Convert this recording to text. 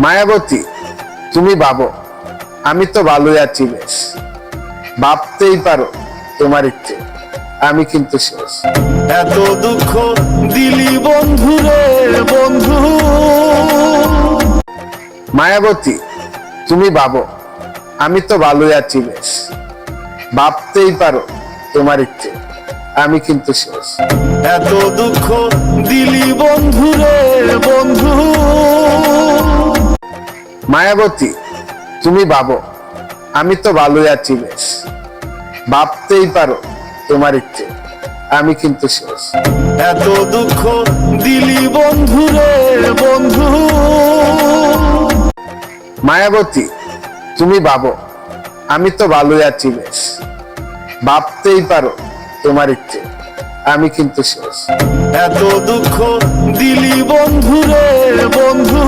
মায়াবতী তুমি ভাবো, আমি তো ভালোই আছি বেশ। ভাবতেই পারো তোমার ইচ্ছে, আমি কিন্তু শেষ। এত দুঃখ দিলি বন্ধু রে বন্ধু। মায়াবতী তুমি ভাবো, আমি তো ভালোই আছি বেশ। ভাবতেই পারো তোমার ইচ্ছে, আমি কিন্তু শেষ। এত দুঃখ দিলি বন্ধু রে বন্ধু। মায়াবতী তুমি ভাবো, আমি তো ভালোই আছি বেশ। ভাবতেই পারো তোমার ইচ্ছে, আমি কিন্তু শেষ। এত দুঃখ দিলি বন্ধু রে বন্ধু। মায়াবতী তুমি ভাবো, আমি তো ভালোই আছি বেশ। ভাবতেই পারো তোমার ইচ্ছে, আমি কিন্তু শেষ। এত দুঃখ দিলি বন্ধু রে বন্ধু।